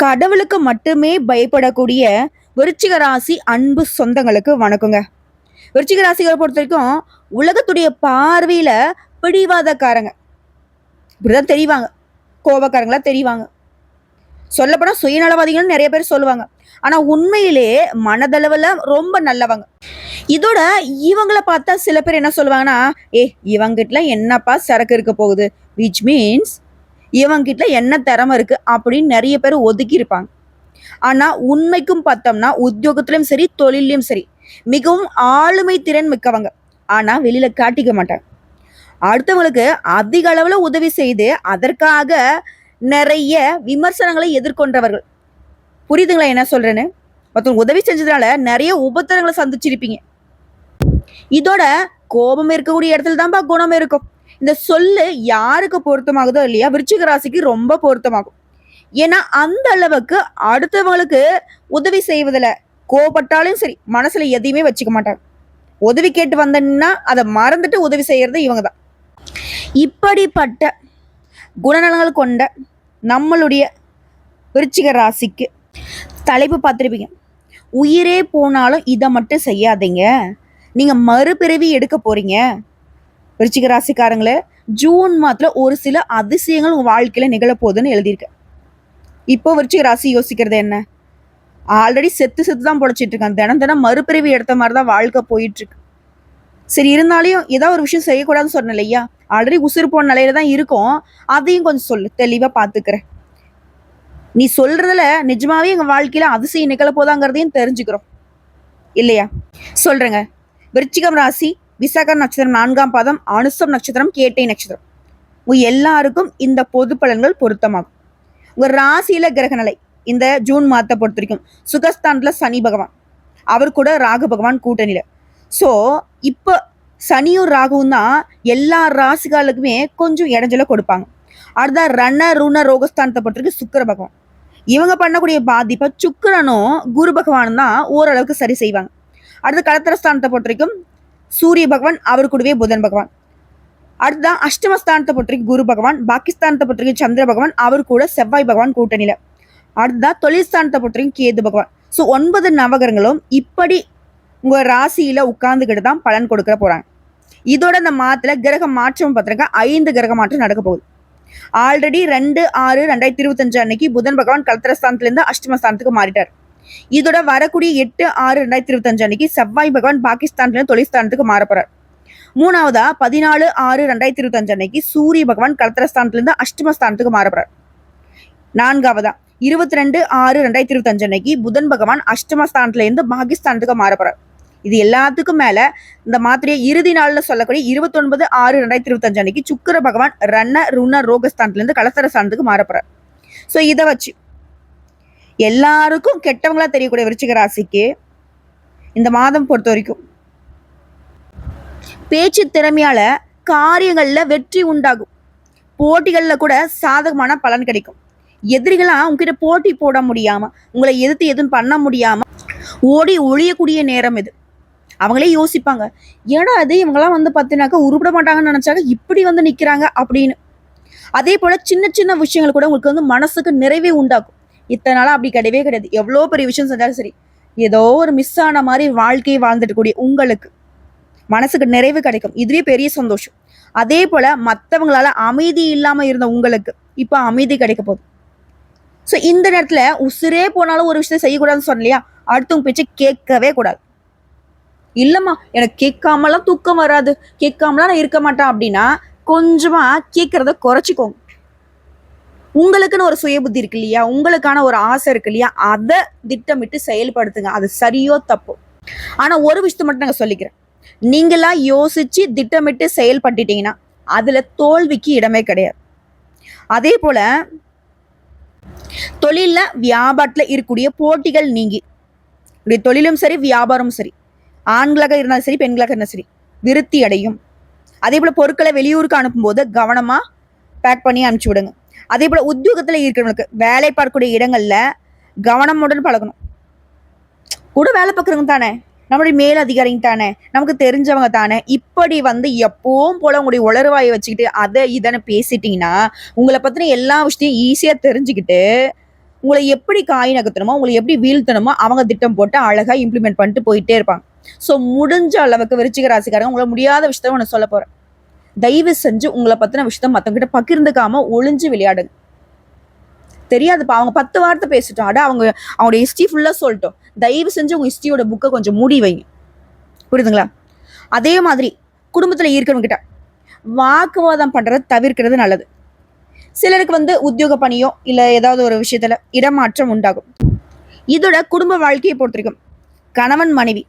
கடவுளுக்கு மட்டுமே பயப்படக்கூடிய விருச்சிக ராசி அன்பு சொந்தங்களுக்கு வணக்கங்க. விருச்சிக ராசிகளை பொறுத்த வரைக்கும் உலகத்துடைய பார்வையில பிடிவாதக்காரங்க இப்படிதான் தெரிவாங்க. கோபக்காரங்களா தெரிவாங்க. சொல்லப்போனா சுயநலவாதிகள் நிறைய பேர் சொல்லுவாங்க. ஆனா உண்மையிலே மனதளவுல ரொம்ப நல்லவங்க. இதோட இவங்கள பார்த்தா சில பேர் என்ன சொல்லுவாங்கன்னா, இவங்கிட்ட என்னப்பா சரக்கு இருக்க போகுது, விச் மீன்ஸ் இவங்கிட்ட என்ன திறமை இருக்கு அப்படின்னு நிறைய பேர் ஒதுக்கி இருப்பாங்க. ஆனா உண்மைக்கும் பார்த்தோம்னா உத்தியோகத்திலும் சரி தொழிலையும் சரி மிகவும் ஆளுமை திறன் மிக்கவங்க. ஆனா வெளியில காட்டிக்க மாட்டாங்க. அடுத்தவங்களுக்கு அதிக அளவுல உதவி செய்து அதற்காக நிறைய விமர்சனங்களை எதிர்கொண்டவர்கள். புரியுதுங்களா என்ன சொல்றேன்னு? மொத்தம் உதவி செஞ்சதுனால நிறைய உபத்திரங்களை சந்திச்சிருப்பீங்க. இதோட கோபம் இருக்கக்கூடிய இடத்துல தான்ப்பா குணம் இருக்கும். இந்த சொல்லு யாருக்கு பொருத்தமாகுதோ இல்லையா, விருச்சிக ராசிக்கு ரொம்ப பொருத்தமாகும். ஏன்னா அந்த அளவுக்கு அடுத்தவங்களுக்கு உதவி செய்வதில் கோபப்பட்டாலும் சரி மனசுல எதையுமே வச்சுக்க மாட்டாங்க. உதவி கேட்டு வந்தேன்னா அதை மறந்துட்டு உதவி செய்யறது இவங்க தான். இப்படிப்பட்ட குணநலங்கள் கொண்ட நம்மளுடைய விருச்சிக ராசிக்கு தலைப்பு பார்த்துருப்பீங்க. உயிரே போனாலும் இதை மட்டும் செய்யாதீங்க, நீங்க மறுபிறவி எடுக்க போறீங்க. விருச்சிக ராசிக்காரங்கள ஜூன் மாதத்துல ஒரு சில அதிசயங்கள் உங்க வாழ்க்கையில நிகழப்போகுதுன்னு எழுதியிருக்க. இப்போ விருச்சிக ராசி யோசிக்கிறது என்ன? ஆல்ரெடி செத்து தான் பொழைச்சிட்டு இருக்காங்க. தினம் தினம் மறுபிறவி எடுத்த மாதிரி தான் வாழ்க்கை போயிட்டு இருக்கு. சரி, இருந்தாலும் ஏதாவது ஒரு விஷயம் செய்யக்கூடாதுன்னு சொன்னேன் இல்லையா, ஆல்ரெடி உசுறு போன நிலையில தான் இருக்கும். அதையும் கொஞ்சம் சொல்லு, தெளிவா பாத்துக்கிறேன். நீ சொல்றதுல நிஜமாவே எங்க வாழ்க்கையில அதிசயம் நிகழ போதாங்கிறதையும் தெரிஞ்சுக்கிறோம் இல்லையா? சொல்றேங்க. விருச்சிகம் ராசி விசாகம் நட்சத்திரம் 4ஆம் பாதம், அனுசம் நட்சத்திரம், கேட்டை நட்சத்திரம், உங்க எல்லாருக்கும் இந்த பொது பலன்கள் பொருத்தமாகும். உங்க ராசியில கிரக நிலை இந்த ஜூன் மாதத்தை பொறுத்த வரைக்கும் சுகஸ்தானத்துல சனி பகவான், அவர் கூட ராகு பகவான் கூட்டணியில. ஸோ இப்போ சனியும் ராகுவும் தான் எல்லா ராசிகளுக்குமே கொஞ்சம் இடைஞ்சல கொடுப்பாங்க. அடுத்த ரண ருண ரோகஸ்தானத்தை பொறுத்தவரைக்கும் சுக்கிர பகவான், இவங்க பண்ணக்கூடிய பாதிப்பை சுக்கிரனும் குரு பகவானும் தான் ஓரளவுக்கு சரி செய்வாங்க. அடுத்த கலத்திரஸ்தானத்தை பொறுத்த வரைக்கும் சூரிய பகவான், அவர் கூடவே புதன் பகவான். அடுத்ததான் அஷ்டமஸ்தானத்தை பொறுத்த வரைக்கும் குரு பகவான், பாகிஸ்தானத்தை பொறுத்த வரைக்கும் சந்திர பகவான், அவர் கூட செவ்வாய் பகவான் கூட்டணியில. அடுத்ததான் தொழில் ஸ்தானத்தை பொறுத்த வரைக்கும் கேது பகவான். ஸோ 9 நவகரங்களும் இப்படி உங்க ராசியில உட்கார்ந்துகிட்டு தான் பலன் கொடுக்க போறாங்க. இதோட இந்த மாதத்துல கிரக மாற்றம் பார்த்திருக்க 5 கிரக மாற்றம் நடக்க போகுது. ஆல்ரெடி 2/6/2025 அன்னைக்கு புதன் பகவான் கலத்திரஸ்தானத்துல இருந்து அஷ்டமஸ்தானத்துக்கு மாறிட்டார். இதோட வரக்கூடிய 8/6/2025 அன்னைக்கு செவ்வாய் பகவான் பாகிஸ்தான்ல தொழில்ஸ்தானத்துக்கு மாற போறார். மூணாவதா 14/6/2025 அன்னைக்கு சூரிய பகவான் கலத்திரஸ்தானத்துல இருந்து அஷ்டமஸ்தானத்துக்கு மாற போறார். நான்காவதா 22/6/2025 அன்னைக்கு புதன் பகவான் அஷ்டமஸ்தானத்துல இருந்து பாகிஸ்தானத்துக்கு மாற போறார். இது எல்லாத்துக்கும் மேல இந்த மாத்திரைய இறுதி நாள்ல சொல்லக்கூடிய 29/6/2025 அன்னைக்கு சுக்கிர பகவான் ரண ருண ரோகஸ்தானத்துல இருந்து கலத்திரஸ்தானத்துக்கு மாற போறார். ஸோ இதை வச்சு எல்லாருக்கும் கெட்டவங்களா தெரியக்கூடிய விருச்சிக ராசிக்கு இந்த மாதம் பொறுத்த வரைக்கும் பேச்சு திறமையால காரியங்கள்ல வெற்றி உண்டாகும். போட்டிகள்ல கூட சாதகமான பலன் கிடைக்கும். எதிரிகளா உங்ககிட்ட போட்டி போட முடியாம, உங்களை எதிர்த்து எதுவும் பண்ண முடியாம ஓடி ஒழியக்கூடிய நேரம் இது. அவங்களே யோசிப்பாங்க, ஏன்னா அது இவங்கெல்லாம் வந்து பார்த்தினாக்கா உருப்பிட மாட்டாங்கன்னு நினைச்சாங்க, இப்படி வந்து நிக்கிறாங்க அப்படின்னு. அதே போல சின்ன சின்ன விஷயங்கள் கூட உங்களுக்கு வந்து மனசுக்கு நிறைவே உண்டாக்கும். இத்தனை நாளா அப்படி கிடையவே கிடையாது. எவ்வளோ பெரிய விஷயம் செஞ்சாலும் சரி, ஏதோ ஒரு மிஸ் ஆன மாதிரி வாழ்க்கையை வாழ்ந்துட்டு கூடிய உங்களுக்கு மனசுக்கு நிறைவு கிடைக்கும். இதுவே பெரிய சந்தோஷம். அதே போல மற்றவங்களால அமைதி இல்லாம இருந்த உங்களுக்கு இப்ப அமைதி கிடைக்க போகுது. ஸோ இந்த நேரத்துல உசுரே போனாலும் ஒரு விஷயத்த செய்யக்கூடாதுன்னு சொன்னலையா, அடுத்தவங்க பேச்சை கேட்கவே கூடாது. இல்லம்மா எனக்கு கேட்காமலாம் தூக்கம் வராது, கேட்காமலாம் நான் இருக்க மாட்டேன் அப்படின்னா கொஞ்சமா கேட்கறத குறைச்சிக்கோங்க. உங்களுக்குன்னு ஒரு சுய புத்தி இருக்கு இல்லையா, உங்களுக்கான ஒரு ஆசை இருக்கு இல்லையா, அதை திட்டமிட்டு செயல்படுத்துங்க. அது சரியோ தப்போ. ஆனா ஒரு விஷயத்த மட்டும் நாங்க சொல்லிக்கிறேன், நீங்களா யோசிச்சு திட்டமிட்டு செயல்பட்டுட்டீங்கன்னா அதுல தோல்விக்கு இடமே கிடையாது. அதே போல தொழில வியாபாரத்துல இருக்கக்கூடிய போட்டிகள் நீங்கி தொழிலும் சரி வியாபாரமும் சரி, ஆண்களாக இருந்தாலும் சரி பெண்களாக இருந்தாலும் சரி விருத்தி அடையும். அதே போல பொருட்களை வெளியூருக்கு அனுப்பும்போது கவனமா பேக் பண்ணி அனுப்பிச்சு விடுங்க. அதே போல உத்தியோகத்துல இருக்கிறவங்களுக்கு வேலை பார்க்கக்கூடிய இடங்கள்ல கவனமுடன் பழகணும். கூட வேலை பார்க்குறவங்க தானே, நம்மளுடைய மேல் அதிகாரிங்க தானே, நமக்கு தெரிஞ்சவங்க தானே, இப்படி வந்து எப்பவும் போல உங்களுடைய உளறுவாயை வச்சுக்கிட்டு அதை இதனை பேசிட்டீங்கன்னா உங்களை பத்தின எல்லா விஷயத்தையும் ஈஸியா தெரிஞ்சுக்கிட்டு உங்களை எப்படி காய் நகர்த்தணுமோ, உங்களை எப்படி வீழ்த்தணுமோ அவங்க திட்டம் போட்டு அழகா இம்ப்ளிமெண்ட் பண்ணிட்டு போயிட்டே இருப்பாங்க. ஸோ முடிஞ்ச அளவுக்கு விருச்சிக ராசிக்காரங்க உங்களை முடியாத விஷயத்த ஒன்று சொல்ல போறேன். தயவு செஞ்சு உங்களை பத்தின விஷயத்த மற்றவங்க கிட்ட பகிர்ந்துக்காம ஒளிஞ்சு விளையாடுங்க. தெரியாதுப்பா, அவங்க 10 வார்த்தை பேசிட்டோம், அவங்களோட ஹிஸ்ட்ரி ஃபுல்லா சொல்லிட்டோம். தயவு செஞ்சு உங்க ஹிஸ்ட்ரியோட புக்கை கொஞ்சம் மூடி வைங்க. புரியுதுங்களா? அதே மாதிரி குடும்பத்துல இருக்கிறவங்க கிட்ட வாக்குவாதம் பண்றதை தவிர்க்கிறது நல்லது. சிலருக்கு உத்தியோக பணியோ இல்ல ஏதாவது ஒரு விஷயத்துல இடமாற்றம் உண்டாகும். இதோட குடும்ப வாழ்க்கையை பொறுத்திருக்கும் கணவன் மனைவி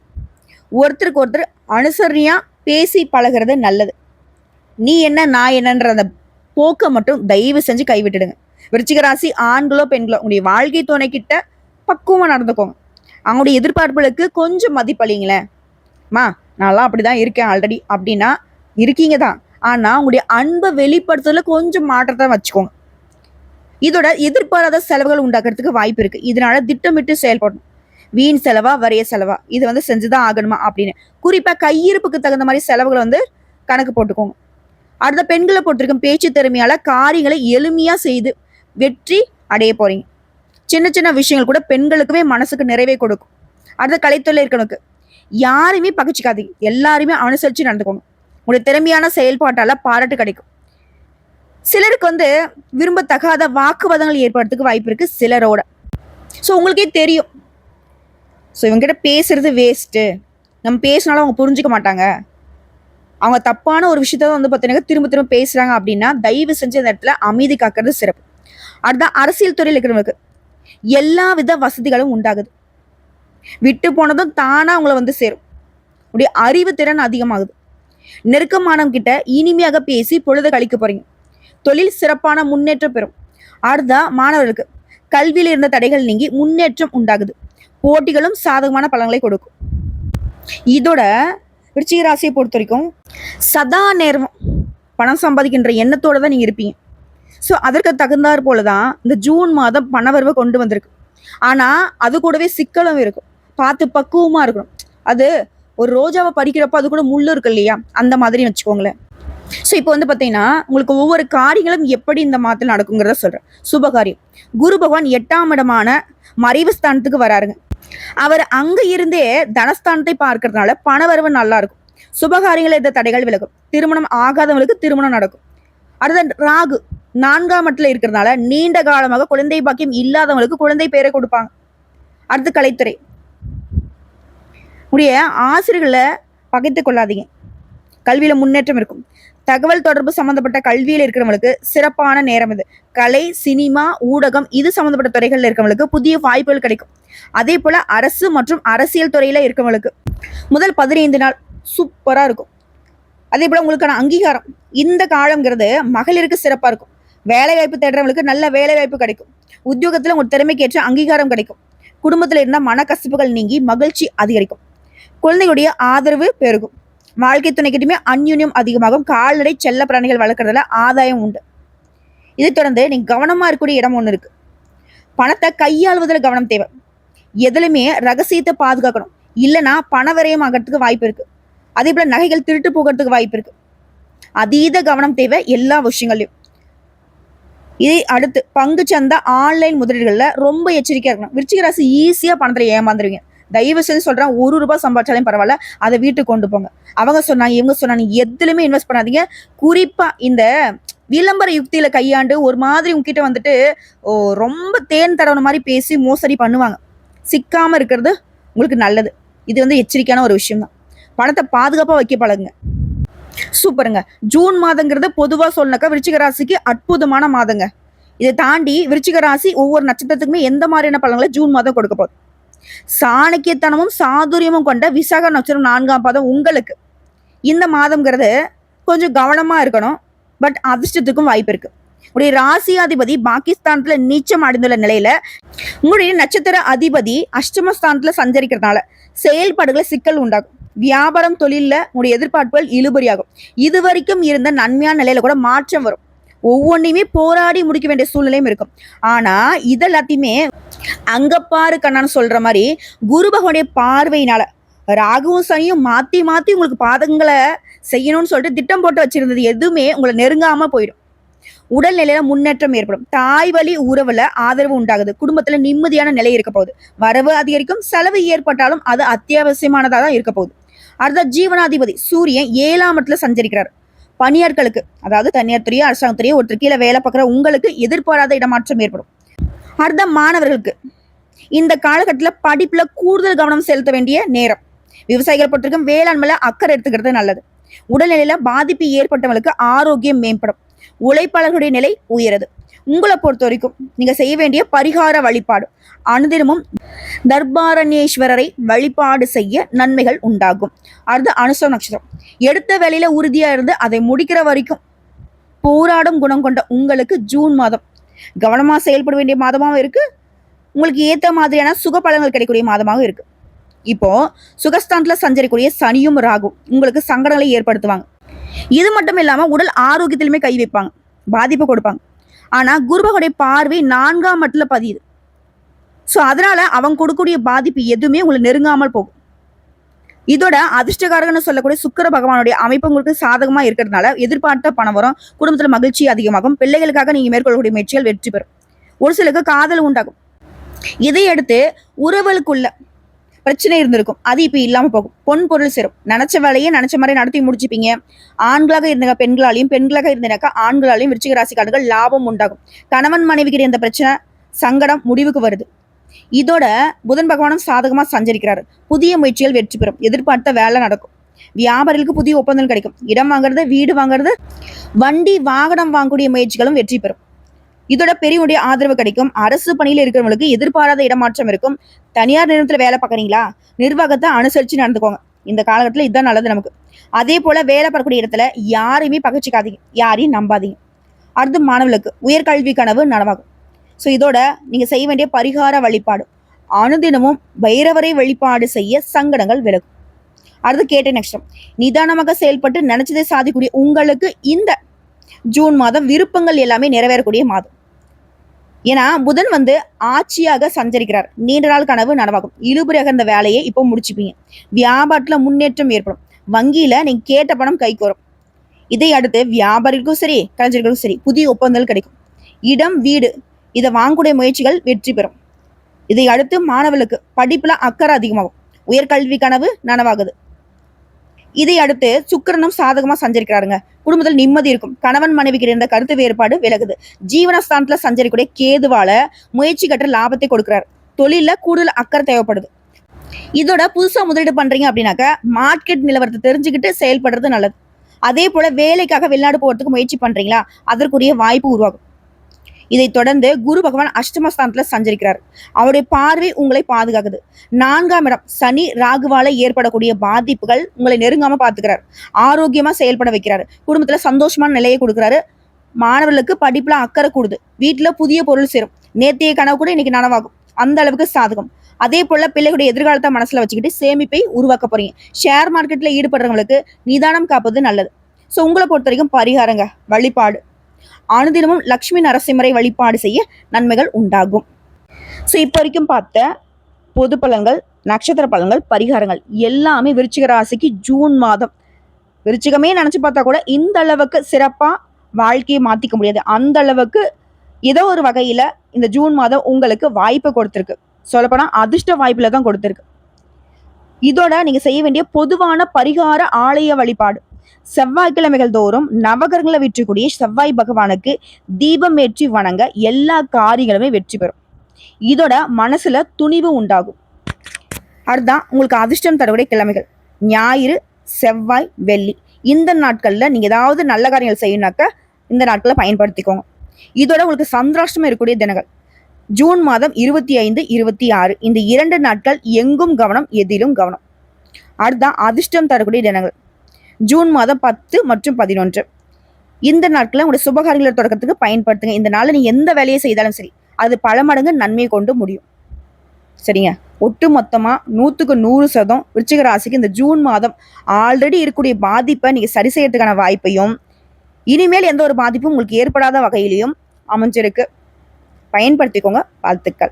ஒருத்தருக்கு ஒருத்தர் அனுசரணையா பேசி பழகிறது நல்லது. நீ என்ன நான் என்னன்ற அந்த போக்கை மட்டும் தயவு செஞ்சு கைவிட்டுடுங்க. விருச்சிக ராசி ஆண்களோ பெண்களோ உங்களுடைய வாழ்க்கை துணை கிட்ட பக்குவமா நடந்துக்கோங்க. அவங்களுடைய எதிர்பார்ப்புகளுக்கு கொஞ்சம் மதிப்பளிங்களேன். நான்லாம் அப்படிதான் இருக்கேன் ஆல்ரெடி அப்படின்னா இருக்கீங்க தான். ஆனா உங்களுடைய அன்பை வெளிப்படுத்துறதுல கொஞ்சம் மாற்றத்தை வச்சுக்கோங்க. இதோட எதிர்பாராத செலவுகள் உண்டாக்குறதுக்கு வாய்ப்பு இருக்கு. இதனால திட்டமிட்டு செயல்படணும். வீண் செலவா வரைய செலவா இது செஞ்சுதான் ஆகணுமா அப்படின்னு குறிப்பா கையிருப்புக்கு தகுந்த மாதிரி செலவுகளை கணக்கு போட்டுக்கோங்க. அடுத்த பெண்களை பொறுத்திருக்கும் பேச்சு திறமையால காரியங்களை எளிமையா செய்து வெற்றி அடைய போறீங்க. சின்ன சின்ன விஷயங்கள் கூட பெண்களுக்குமே மனசுக்கு நிறைவே கொடுக்கும். அடுத்த கலைத்துறையில இருக்கவனுக்கு யாரையுமே பகிச்சுக்காதீங்க. எல்லாருமே அனுசரிச்சு நடந்துக்கோங்க. உங்களுடைய திறமையான செயல்பாட்டால பாராட்டு கிடைக்கும். சிலருக்கு விரும்பத்தகாத வாக்குவாதங்கள் ஏற்படுறதுக்கு வாய்ப்பு இருக்கு சிலரோட. ஸோ உங்களுக்கே தெரியும், ஸோ இவங்ககிட்ட பேசுறது வேஸ்ட்டு, நம்ம பேசினாலும் அவங்க புரிஞ்சுக்க மாட்டாங்க, அவங்க தப்பான ஒரு விஷயத்த பார்த்தீங்கன்னா திரும்ப திரும்ப பேசுறாங்க அப்படின்னா தயவு செஞ்ச இந்த இடத்துல அமைதி காக்கிறது சிறப்பு. அடுத்த அரசியல் துறையில் இருக்கிறவங்களுக்கு எல்லா வித வசதிகளும் உண்டாகுது. விட்டு போனதும் தானா அவங்கள சேரும். உடைய அறிவு திறன் அதிகமாகுது. நெருக்கமானவங்க கிட்ட இனிமையாக பேசி பொழுது கழிக்க போறீங்க. தொழில் சிறப்பான முன்னேற்றம் பெறும். அடுத்த மாணவர்களுக்கு கல்வியில் இருந்த தடைகள் நீங்கி முன்னேற்றம் உண்டாகுது. போட்டிகளும் சாதகமான பலன்களை கொடுக்கும். இதோட விருச்சிக ராசியை பொறுத்த வரைக்கும் சதா நேரமும் பணம் சம்பாதிக்கின்ற எண்ணத்தோட தான் நீங்க இருப்பீங்க. ஸோ அதற்கு தகுந்தாற் போலதான் இந்த ஜூன் மாதம் பணவரவு கொண்டு வந்திருக்கு. ஆனா அது கூடவே சிக்கலும் இருக்கும். பார்த்து பக்குவமா இருக்கணும். அது ஒரு ரோஜாவை பறிக்கிறப்ப அது கூட முள்ளு இருக்கு இல்லையா, அந்த மாதிரி வச்சுக்கோங்களேன். ஸோ இப்போ பார்த்தீங்கன்னா உங்களுக்கு ஒவ்வொரு காரியங்களும் எப்படி இந்த மாதத்தில் நடக்குங்கிறத சொல்றேன். சுபகாரியம் குரு பகவான் 8ஆம் இடமான மறைவு ஸ்தானத்துக்கு வராருங்க. அவர் அங்க இருந்தே தனஸ்தானத்தை பார்க்கறதுனால பணவரவு நல்லா இருக்கும். சுபகாரியங்கள் எந்த தடைகள் விலகும். திருமணம் ஆகாதவங்களுக்கு திருமணம் நடக்கும். அடுத்த ராகு 4ஆம் இடத்துல இருக்கிறதுனால நீண்ட காலமாக குழந்தை பாக்கியம் இல்லாதவங்களுக்கு குழந்தை பேரை கொடுப்பாங்க. அடுத்து கலைத்துறை உடைய ஆசிரியர்களை பகைத்து கொள்ளாதீங்க. கல்வியில முன்னேற்றம் இருக்கும். தகவல் தொடர்பு சம்பந்தப்பட்ட கல்வியில் இருக்கிறவங்களுக்கு சிறப்பான நேரம் இது. கலை, சினிமா, ஊடகம் இது சம்பந்தப்பட்ட துறைகள்ல இருக்கிறவங்களுக்கு புதிய வாய்ப்புகள் கிடைக்கும். அதே போல அரசு மற்றும் அரசியல் துறையில இருக்கிறவங்களுக்கு முதல் 15 நாள் சூப்பரா இருக்கும். அதே போல உங்களுக்கான அங்கீகாரம் இந்த காலம்ங்கிறது மகளிருக்கு சிறப்பா இருக்கும். வேலை வாய்ப்பு தேடுறவங்களுக்கு நல்ல வேலை வாய்ப்பு கிடைக்கும். உத்தியோகத்துல உங்க திறமைக்கு ஏற்ற அங்கீகாரம் கிடைக்கும். குடும்பத்துல இருந்த மனக்கசப்புகள் நீங்கி மகிழ்ச்சி அதிகரிக்கும். குழந்தைகளுடைய ஆதரவு பெருகும். வாழ்க்கை துணைக்கிட்டுமே அந்யுன்யம் அதிகமாகும். கால்நடை செல்ல பிராணிகள் வளர்க்கறதுல ஆதாயம் உண்டு. இதை தொடர்ந்து நீங்க கவனமா இருக்கக்கூடிய இடம் ஒண்ணு இருக்கு. பணத்தை கையாளுவதில் கவனம் தேவை. எதுலையுமே ரகசியத்தை பாதுகாக்கணும். இல்லைன்னா பண விரயம் ஆகிறதுக்கு வாய்ப்பு இருக்கு. அதே போல நகைகள் திருட்டு போகிறதுக்கு வாய்ப்பு இருக்கு. அதீத கவனம் தேவை எல்லா விஷயங்களையும். இதை அடுத்து பங்கு சந்தை ஆன்லைன் முதலீடுகள்ல ரொம்ப எச்சரிக்கையா இருக்கணும். விருச்சிக ராசி ஈஸியா பணத்துல ஏமாந்துருவீங்க. தயவு செஞ்சு சொல்றேன், ₹1 சம்பாதிச்சாலும் பரவாயில்ல, அதை வீட்டுக்கு கொண்டு போங்க. அவங்க சொன்னாங்க இவங்க சொன்னாங்க எதுலையுமே இன்வெஸ்ட் பண்ணாதீங்க. குறிப்பா இந்த விளம்பர யுக்தியில கையாண்டு ஒரு மாதிரி உங்ககிட்ட ரொம்ப தேன் தடவன மாதிரி பேசி மோசடி பண்ணுவாங்க. சிக்காம இருக்கிறது உங்களுக்கு நல்லது. இது எச்சரிக்கையான ஒரு விஷயம் தான். பணத்தை பாதுகாப்பா வைக்க பழகுங்க. சூப்பருங்க. ஜூன் மாதங்கிறது பொதுவா சொன்னாக்கா விருச்சிக ராசிக்கு அற்புதமான மாதங்க. இதை தாண்டி விருச்சிக ராசி ஒவ்வொரு நட்சத்திரத்துக்குமே எந்த மாதிரியான பலன்களை ஜூன் மாதம் கொடுக்க போகுது. சாணக்கியத்தனமும் சாதுரியமும் கொண்ட விசாக நட்சத்திரம் 4ஆம் பாதம் உங்களுக்கு. இந்த மாதம்ங்கிறது கொஞ்சம் கவனமா இருக்கணும். பட் அதிர்ஷ்டத்துக்கும் வாய்ப்பு இருக்கு. உங்களுடைய ராசியாதிபதி பாகிஸ்தானத்துல நீச்சம் அடைந்துள்ள நிலையில உங்களுடைய நட்சத்திர அதிபதி அஷ்டமஸ்தானத்துல சஞ்சரிக்கிறதுனால செயல்பாடுகளை சிக்கல் உண்டாகும். வியாபாரம் தொழில உங்களுடைய எதிர்பார்ப்புகள் இழுபறியாகும். இதுவரைக்கும் இருந்த நன்மையான நிலையில கூட மாற்றம் வரும். ஒவ்வொன்றையுமே போராடி முடிக்க வேண்டிய சூழ்நிலையும் இருக்கும். ஆனா இதெல்லாத்தையுமே அங்கப்பாரு கண்ணான்னு சொல்ற மாதிரி குரு பகவானுடைய பார்வையினால ராகுவும் சனியும் மாத்தி மாத்தி உங்களுக்கு பாதங்களை செய்யணும்னு சொல்லிட்டு திட்டம் போட்டு வச்சிருந்தது எதுவுமே உங்களை நெருங்காம போயிடும். உடல்நிலையில முன்னேற்றம் ஏற்படும். தாய் வழி உறவுல ஆதரவு உண்டாகுது. குடும்பத்துல நிம்மதியான நிலை இருக்க போகுது. வரவு அதிகரிக்கும். செலவு ஏற்பட்டாலும் அது அத்தியாவசியமானதா தான் இருக்க போகுது. அடுத்த ஜீவனாதிபதி சூரியன் 7ஆம் இடத்துல சஞ்சரிக்கிறார். பணியாட்களுக்கு, அதாவது தனியார் துறையோ அரசாங்கத்துறையோ ஒருத்தர் கீழே வேலை பார்க்குற உங்களுக்கு எதிர்பாராத இடமாற்றம் ஏற்படும். அடுத்த மாணவர்களுக்கு இந்த காலகட்டத்தில் படிப்புல கூடுதல் கவனம் செலுத்த வேண்டிய நேரம். விவசாயிகளை பொறுத்திருக்கும் வேளாண்மையில அக்கறை எடுத்துக்கிறது நல்லது. உடல்நிலையில பாதிப்பு ஏற்பட்டவங்களுக்கு ஆரோக்கியம் மேம்படும். உழைப்பாளர்களுடைய நிலை உயருது. உங்களை பொறுத்த வரைக்கும் நீங்க செய்ய வேண்டிய பரிகார வழிபாடு, அனுதினமும் தர்பாரண்யேஸ்வரரை வழிபாடு செய்ய நன்மைகள் உண்டாகும். அடுத்து அனுசம் நட்சத்திரம். எடுத்த வேலையில உறுதியா இருந்து அதை முடிக்கிற வரைக்கும் போராடும் குணம் கொண்ட உங்களுக்கு ஜூன் மாதம் கவனமா செயல்பட வேண்டிய மாதமாகவும் இருக்கு. உங்களுக்கு ஏத்த மாதிரியான சுக பலன்கள் கிடைக்கக்கூடிய மாதமாகவும் இருக்கு. இப்போ சுகஸ்தானத்துல சஞ்சரிக்கூடிய சனியும் ராகும் உங்களுக்கு சங்கடங்களை ஏற்படுத்துவாங்க. இது மட்டும் இல்லாம உடல் ஆரோக்கியத்திலுமே கை வைப்பாங்க, பாதிப்பு கொடுப்பாங்க. ஆனா குருபகனுடைய பார்வை 4ஆம் இடத்துல பதியுது. ஸோ அதனால அவங்க கொடுக்கக்கூடிய பாதிப்பு எதுவுமே உங்களை நெருங்காமல் போகும். இதோட அதிர்ஷ்டகாரகன்னு சொல்லக்கூடிய சுக்கிர பகவானுடைய அமைப்பு உங்களுக்கு சாதகமா இருக்கிறதுனால எதிர்பார்த்த பணம் வரும். குடும்பத்துல மகிழ்ச்சி அதிகமாகும். பிள்ளைகளுக்காக நீங்க மேற்கொள்ளக்கூடிய முயற்சிகள் வெற்றி பெறும். ஒரு சிலருக்கு காதல் உண்டாகும். இதையடுத்து உறவுகளுக்குள்ள பிரச்சனை இருந்திருக்கும், அது இப்ப இல்லாம போகும். பொன் பொருள் சேரும். நினைச்ச வேலையை நினைச்ச மாதிரி நடத்தி முடிச்சுப்பீங்க. ஆண்களாக இருந்த பெண்களாலையும், பெண்களாக இருந்தனாக்கா ஆண்களாலையும் விருச்சிக ராசிக்காரர்கள் லாபம் உண்டாகும். கணவன் மனைவிக்கிற இந்த பிரச்சனை சங்கடம் முடிவுக்கு வருது. இதோட புதன் பகவானும் சாதகமா சஞ்சரிக்கிறாரு. புதிய முயற்சிகள் வெற்றி பெறும். எதிர்பார்த்த வேலை நடக்கும். வியாபாரிகளுக்கு புதிய ஒப்பந்தம் கிடைக்கும். இடம் வாங்குறது, வீடு வாங்குறது, வண்டி வாகனம் வாங்கக்கூடிய முயற்சிகளும் வெற்றி பெறும். இதோட பெரியவனுடைய ஆதரவு கிடைக்கும். அரசு பணியில இருக்கிறவங்களுக்கு எதிர்பாராத இடமாற்றம் இருக்கும். தனியார் நிறுவனத்துல வேலை பார்க்குறீங்களா, நிர்வாகத்தை அனுசரிச்சு நடந்துக்கோங்க. இந்த காலகட்டத்தில் இதுதான் நல்லது நமக்கு. அதே போல வேலை பார்க்கக்கூடிய இடத்துல யாரையுமே பகச்சிக்காதீங்க, யாரையும் நம்பாதீங்க. அடுத்து மாணவர்களுக்கு உயர்கல்வி கனவு நனவாகும். ஸோ இதோட நீங்க செய்ய வேண்டிய பரிகார வழிபாடு, அனுதினமும் பைரவரை வழிபாடு செய்ய சங்கடங்கள் விலகும். அடுத்து கேட்ட நட்சத்திரம். நிதானமாக செயல்பட்டு நினைச்சதை சாதிக்கூடிய உங்களுக்கு இந்த ஜூன் மாதம் விருப்பங்கள் எல்லாமே நிறைவேறக்கூடிய மாதம். ஏன்னா புதன் ஆட்சியாக சஞ்சரிக்கிறார். நீண்ட நாள் கனவு நனவாகும். இழுபறியாக இருந்த வேலையை இப்போ முடிச்சுப்பீங்க. வியாபாரத்துல முன்னேற்றம் ஏற்படும். வங்கியில நீங்க கேட்ட பணம் கைக்கு வரும். இதை அடுத்து வியாபாரிகளுக்கும் சரி, கலைஞர்களுக்கும் சரி புதிய ஒப்பந்தங்கள் கிடைக்கும். இடம், வீடு இதை வாங்கக்கூடிய முயற்சிகள் வெற்றி பெறும். இதை அடுத்து மாணவர்களுக்கு படிப்புல அக்கறை அதிகமாகும். உயர்கல்வி கனவு நனவாகுது. இதை அடுத்து சுக்கிரனும் சாதகமா சஞ்சரிக்கிறாருங்க. குடும்பத்தில் நிம்மதி இருக்கும். கணவன் மனைவிக்கு இருந்த கருத்து வேறுபாடு விலகுது. ஜீவனஸ்தானத்துல சஞ்சரிக்கூடிய கேதுவால முயற்சி கட்ட லாபத்தை கொடுக்கிறார். தொழில கூடுதல் அக்கறை தேவைப்படுது. இதோட புதுசா முதலீடு பண்றீங்க அப்படின்னாக்க மார்க்கெட் நிலவரத்தை தெரிஞ்சுக்கிட்டு செயல்படுறது நல்லது. அதே போல வேலைக்காக வெளிநாடு போறதுக்கு முயற்சி பண்றீங்களா, அதற்குரிய வாய்ப்பு உருவாகும். இதை தொடர்ந்து குரு பகவான் அஷ்டமஸ்தானத்துல சஞ்சரிக்கிறார். அவருடைய பார்வை உங்களை பாதுகாக்குது. 4ஆம் இடம் சனி ராகுவால ஏற்படக்கூடிய பாதிப்புகள் உங்களை நெருங்காம பாத்துக்கிறார். ஆரோக்கியமா செயல்பட வைக்கிறாரு. குடும்பத்துல சந்தோஷமான நிலையை கொடுக்குறாரு. மாணவர்களுக்கு படிப்புல அக்கறை கூடுது. வீட்டுல புதிய பொருள் சேரும். நேர்த்திய கனவு கூட இன்னைக்கு நனவாகும். அந்த அளவுக்கு சாதகம். அதே போல பிள்ளைகளுடைய எதிர்காலத்தை மனசுல வச்சுக்கிட்டு சேமிப்பை உருவாக்க போறீங்க. ஷேர் மார்க்கெட்ல ஈடுபடுறவங்களுக்கு நிதானம் காப்பது நல்லது. ஸோ உங்களை பொறுத்த வரைக்கும் பரிகாரங்க வழிபாடு, அனுதினமும் லட்சுமி நரசிம்மரை வழிபாடு செய்ய நன்மைகள் உண்டாகும். ஸோ இப்போ வரைக்கும் பார்த்த பொது பலன்கள், நட்சத்திர பலன்கள், பரிகாரங்கள் எல்லாமே விருச்சிக ராசிக்கு ஜூன் மாதம், விருச்சிகமே நினைச்சு பார்த்தா கூட இந்த அளவுக்கு சிறப்பா வாழ்க்கையை மாத்திக்க முடியாது. அந்த அளவுக்கு ஏதோ ஒரு வகையில இந்த ஜூன் மாதம் உங்களுக்கு வாய்ப்பு கொடுத்திருக்கு. சொல்லப்போனா அதிர்ஷ்ட வாய்ப்புல தான் கொடுத்திருக்கு. இதோட நீங்க செய்ய வேண்டிய பொதுவான பரிகார ஆலய வழிபாடு, செவ்வாய்க்கிழமைகள் தோறும் நவகிரகங்களை வெற்றிக்கூடிய செவ்வாய் பகவானுக்கு தீபம் ஏற்றி வணங்க எல்லா காரியங்களுமே வெற்றி பெறும். இதோட மனசுல துணிவு உண்டாகும். அதுதான் உங்களுக்கு அதிர்ஷ்டம் தரக்கூடிய கிழமைகள் ஞாயிறு, செவ்வாய், வெள்ளி. இந்த நாட்கள்ல நீங்க ஏதாவது நல்ல காரியங்கள் செய்யணும்னாக்க இந்த நாட்களை பயன்படுத்திக்கோங்க. இதோட உங்களுக்கு சந்திராஷ்டமம் இருக்கக்கூடிய தினங்கள் ஜூன் மாதம் 25, 26 இந்த 2 நாட்கள் எங்கும் கவனம், எதிலும் கவனம். அதுதான் அதிர்ஷ்டம் தரக்கூடிய தினங்கள் ஜூன் மாதம் 10 மற்றும் 11. இந்த நாட்களை உங்களுடைய சுபகாரியங்களை தொடக்கத்துக்கு பயன்படுத்துங்க. இந்த நாளில் நீங்க எந்த வேலையை செய்தாலும் சரி அது பல மடங்கு நன்மையை கொண்டு முடியும். சரிங்க. ஒட்டு மொத்தமா 100க்கு 100% விருச்சிக ராசிக்கு இந்த ஜூன் மாதம் ஆல்ரெடி இருக்கக்கூடிய பாதிப்பை நீங்க சரி செய்யறதுக்கான வாய்ப்பையும், இனிமேல் எந்த ஒரு பாதிப்பும் உங்களுக்கு ஏற்படாத வகையிலையும் அமைஞ்சிருக்கு. பயன்படுத்திக்கோங்க. வாழ்த்துக்கள்.